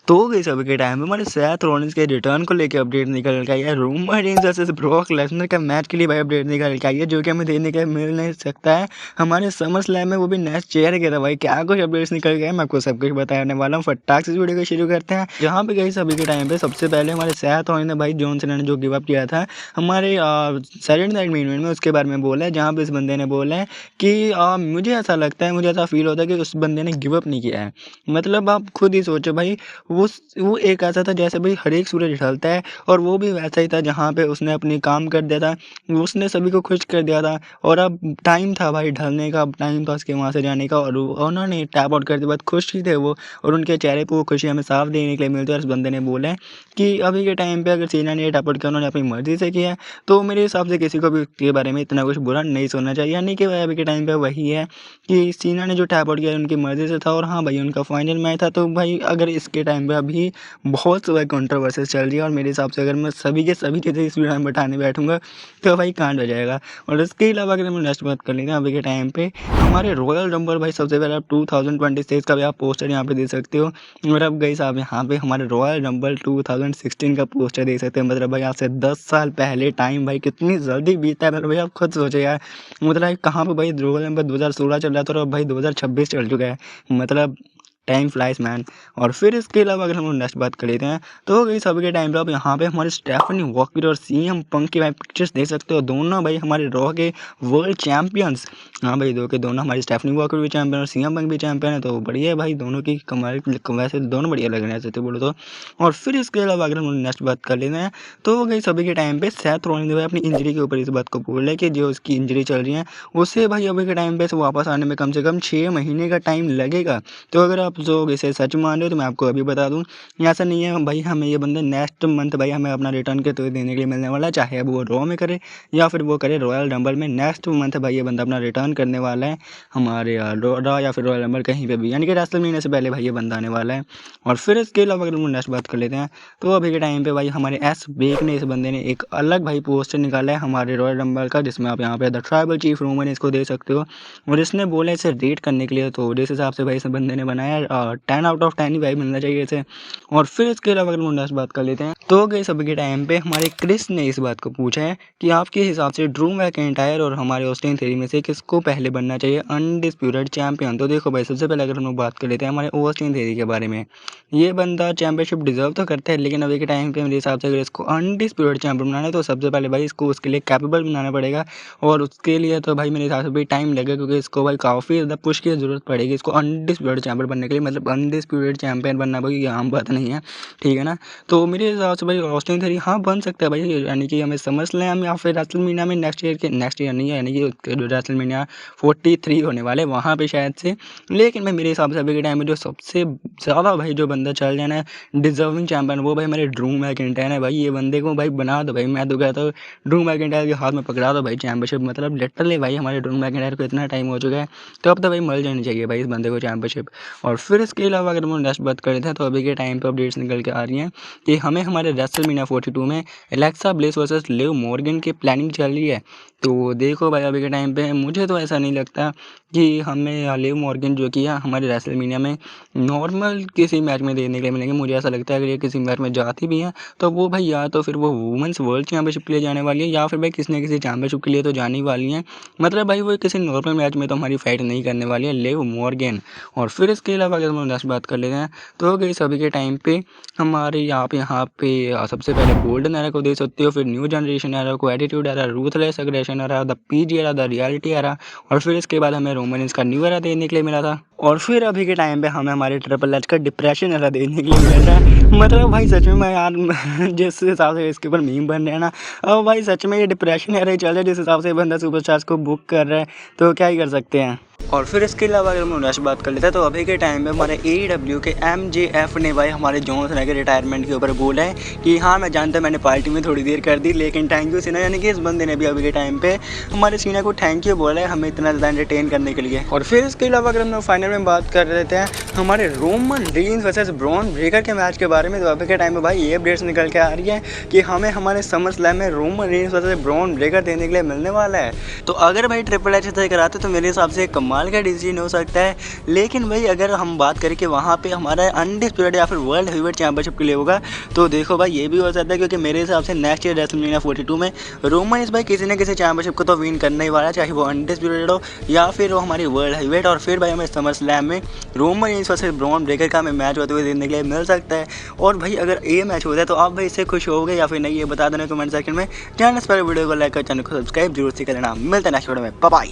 तो गाइस अभी के टाइम में हमारे सेथ रॉलिन्स के रिटर्न को लेके अपडेट निकल के आई है। Roman Reigns versus Brock Lesnar का मैच के लिए भाई अपडेट निकल के आई है, जो कि हमें देखने के मिल नहीं सकता है हमारे समर स्लैम में, वो भी नेक्स्ट चेयर के था। भाई क्या कुछ अपडेट्स निकल गए, मैं आपको सब कुछ बताने वाला हूँ। फटाक से इस वीडियो को शुरू करते हैं। जहाँ पे गाइस अभी के टाइम पे सबसे पहले हमारे सेथ रॉलिन्स ने भाई जॉन सीना ने जो गिव अप किया था हमारे सैटरडे नाइट मेन इवेंट में, उसके बारे में बोला है। जहाँ पे इस बंदे ने बोला है कि मुझे ऐसा लगता है, मुझे ऐसा फील होता है कि उस बंदे ने गिव अप नहीं किया है। मतलब आप खुद ही सोचो भाई, वो एक ऐसा था जैसे भाई हर एक सूरज ढलता है, और वो भी वैसा ही था जहाँ पे उसने अपनी काम कर दिया था, उसने सभी को खुश कर दिया था। और अब टाइम था भाई ढलने का, अब टाइम था उसके वहाँ से जाने का, और उन्होंने टैप आउट कर दिया। बहुत खुश ही थे वो, और उनके चेहरे पे वो खुशी हमें साफ देखने के लिए मिलती है। और इस बंदे ने बोला है कि अभी के टाइम पे अगर सीना ने टैप आउट किया, उन्होंने अपनी मर्जी से किया है, तो मेरे हिसाब से किसी को भी उसके बारे में इतना कुछ बुरा नहीं सोचना चाहिए। यानी कि भाई अभी के टाइम पे वही है कि सीना ने जो टैप आउट किया उनकी मर्जी से था, और हाँ भाई उनका फाइनल मैच था। तो भाई अगर इसके टाइम पे अभी बहुत सारा कंट्रोवर्सी चल रही है, और मेरे हिसाब से अगर मैं सभी के सभी चीज़ें इस वीडियो में बताने बैठूंगा तो भाई कांड हो जाएगा। और इसके अलावा अगर हम नेक्स्ट बात कर लेते हैं, अभी के टाइम पे हमारे रॉयल रंबल भाई सबसे पहले आप 2026 का भी आप पोस्टर यहाँ पे देख सकते हो। और अब गई साहब यहाँ पे हमारे रॉयल रंबल 2016 का पोस्टर देख सकते हैं। मतलब भाई आज से 10 साल पहले टाइम भाई कितनी जल्दी बीता है। मतलब भाई आप खुद सोचे यार, मतलब कहाँ पे भाई रॉयल रंबल 2016 चल रहा था, और अब भाई 2026 चल चुका है। मतलब टाइम फ्लाइज मैन। और फिर इसके अलावा अगर हम लोग नेक्स्ट बात कर लेते हैं, तो गई सभी के टाइम पे आप यहाँ पे हमारे स्टेफनी वॉकर और सीएम पंक की भाई पिक्चर्स देख सकते हो। दोनों भाई हमारे रॉ के वर्ल्ड चैंपियंस। हाँ भाई दो के दोनों, हमारे स्टेफनी वॉकर भी चैंपियन और सीएम पंक भी चैंपियन है, तो बढ़िया है भाई दोनों की कमाल। वैसे दोनों बढ़िया लग रहे हैं ऐसे बोलो तो। और फिर इसके अलावा अगर हम लोग नेक्स्ट बात कर लेते हैं, तो गई सभी के टाइम पे सेथ रॉलिन्स भाई अपनी इंजरी के ऊपर इस बात को बोल रहे हैं कि जो उसकी इंजरी चल रही है उससे भाई अभी के टाइम पे वापस आने में कम से कम 6 महीने का टाइम लगेगा। तो अगर आप जो इसे सच मान रहे हो तो मैं आपको अभी बता दूं, ऐसा नहीं है भाई, हमें ये बंदा नेक्स्ट मंथ भाई हमें अपना रिटर्न के तो देने के लिए मिलने वाला है। चाहे अब वो रॉ में करे या फिर वो करे रॉयल रंबल में, नेक्स्ट मंथ भाई ये बंदा अपना रिटर्न करने वाला है हमारे रॉ या फिर रॉयल रंबल कहीं पे भी, यानी कि रेसलमेनिया से पहले भाई ये बंदा आने वाला है। और फिर इसके अलावा अगर हम नेक्स्ट बात कर लेते हैं, तो अभी के टाइम पे भाई हमारे एस बेक ने, इस बंदे ने एक अलग भाई पोस्टर निकाला है हमारे रॉयल रंबल का, जिसमें आप यहाँ पे द ट्राइबल चीफ रोमन इसको देख सकते हो। और इसने बोला इसे रेट करने के लिए, तो जिस हिसाब से भाई इस बंदे ने बनाया 10 आउट ऑफ 10 ही भाई मिलना चाहिए इसे। और फिर इसके अलावा अगर मुंडास बात कर लेते हैं, तो गई सभी के टाइम पे हमारे क्रिस ने इस बात को पूछा है कि आपके हिसाब से ड्रू मैकिंटायर और हमारे ऑस्टिन थ्योरी में से किसको पहले बनना चाहिए अनडिस्प्यूटेड चैंपियन। तो देखो भाई सबसे पहले अगर हम लोग बात कर लेते हैं हमारे ऑस्टिन थ्योरी के बारे में, ये बंदा चैंपियनशिप डिजर्व तो करता है, लेकिन अभी के टाइम पे मेरे हिसाब से अगर इसको अनडिस्प्यूटेड चैंपियन बनाना है तो सबसे पहले भाई इसको उसके लिए कैपेबल बनाना पड़ेगा। और उसके लिए तो भाई मेरे हिसाब से भी टाइम लगेगा, क्योंकि इसको भाई काफ़ी ज़्यादा पुश की ज़रूरत पड़ेगी इसको अनडिस्प्यूटेड चैंपियन बनने के लिए। मतलब अनडिस्प्यूटेड चैंपियन बनना भाई आम बात नहीं है, ठीक है ना। तो मेरे हिसाब से भाई ऑस्टिन थ्योरी हाँ बन सकता है भाई, यानी कि हमें समझ लें या फिर रेसलमेनिया में नेक्स्ट ईयर नहीं है, यानी कि रेसलमेनिया 43 होने वाले वहाँ पे शायद से। लेकिन भाई मेरे हिसाब से अभी के टाइम में जो सबसे ज़्यादा भाई जो बंदा चल जाना है डिजर्विंग चैंपियन, वो भाई हमारे ड्रू मैकिंटायर है। भाई ये बंदे को भाई बना दो भाई, मैं तो कहता हूँ ड्रू मैकिंटायर के हाथ में पकड़ा दो भाई चैंपियनशिप। मतलब लिटरली भाई हमारे ड्रू मैकिंटायर को इतना टाइम हो चुका है, तो अब तो भाई मिल जानी चाहिए भाई इस बंदे को चैंपियनशिप। और फिर इसके अलावा अगर हम नेक्स्ट बात करते हैं, तो अभी के टाइम पे अपडेट्स निकल के आ रही हैं कि हमें हमारे रेसलमेनिया 42 में Alexa bless versus Liv Morgan की प्लानिंग चल रही है। तो देखो भाई अभी के टाइम पे मुझे तो ऐसा नहीं लगता कि हमें लिव मॉर्गन जो कि हमारे रेसलमेनिया में नॉर्मल किसी मैच में देखने के लिए मिलेंगे। मुझे ऐसा लगता है अगर ये किसी मैच में जाती भी हैं तो वो भाई या तो फिर वो वुमेंस वर्ल्ड चैंपियनशिप के लिए जाने वाली है, या फिर भाई किसी न किसी चैंपियनशिप के लिए तो जाने वाली हैं। मतलब भाई वो किसी नॉर्मल मैच में तो हमारी फाइट नहीं करने वाली है लिव मॉर्गन। और फिर इसके अलावा अगर हम नेक्स्ट बात कर लेते हैं, तो गई सभी के टाइम पे हमारे यहाँ पे सबसे पहले गोल्डन एरा को देख सकते हो, फिर न्यू जनरेशन एरा को, attitude era, ruthless aggression era, the PG era, the reality era, और फिर इसके बाद हमें रोमन का न्यू एरा देखने के लिए मिला था। और फिर अभी के टाइम पे हमें हमारे ट्रिपल एच का डिप्रेशन एरा देखने के लिए मिल रहा है। मतलब भाई सच में मैं यार जिस हिसाब से इसके ऊपर मीम बन रहे हैं ना, अब भाई सच में ये डिप्रेशन एरा ही चल रहा है जिस हिसाब से बंदा सुपरस्टार्स को बुक कर रहा है, तो क्या ही कर सकते हैं। और फिर इसके अलावा अगर हम नेक्स्ट बात कर लेते हैं, तो अभी के टाइम में हमारे AEW के MJF ने भाई हमारे जॉन सीना के रिटायरमेंट के ऊपर बोला है कि हाँ मैं जानता मैंने पार्टी में थोड़ी देर कर दी, लेकिन थैंक यू सीना। यानी कि इस बंदे ने भी अभी के टाइम पे हमारे सीना को थैंक यू बोला है हमें इतना ज़्यादा एंटरटेन करने के लिए। और फिर इसके अलावा अगर हम फाइनल सेकंड में बात कर लेते हैं हमारे Roman Reigns versus Bron Breakker के मैच के बारे में। तो अभी के टाइम में भाई ये अपडेट्स निकल के आ रही है कि हमें हमारे समर स्लैम में Roman Reigns versus Bron Breakker देने के लिए मिलने वाला है। तो अगर भाई ट्रिपल एच तय कराते तो मेरे हिसाब से कमाल का डिसीजन हो सकता है। लेकिन भाई अगर हम बात करें कि वहाँ पे हमारा अनडिस्प्यूटेड या फिर वर्ल्ड हेवीवेट चैंपियनशिप के लिए होगा, तो देखो भाई ये भी हो सकता है, क्योंकि मेरे हिसाब से नेक्स्ट ईयर रेसलमेनिया 42 में रोमन इस भाई किसी न किसी चैंपियनशिप को तो विन करने ही वाला है, चाहे वो अनडिस्प्यूटेड हो या फिर वो हमारी वर्ल्ड हेवीवेट। और फिर भाई हमें समर स्लैम में Roman Reigns versus Bron Breakker का हमें मैच होते हुए देखने के लिए मिल सकता है। और भाई अगर ये मैच होता है तो आप भाई इससे खुश हो गए या फिर नहीं, ये बता देना कमेंट सेक्शन में। चैनल पर वीडियो को लाइक कर, चैनल को सब्सक्राइब जरूर से करना। मिलते हैं नेक्स्ट वीडियो में, बाय बाय।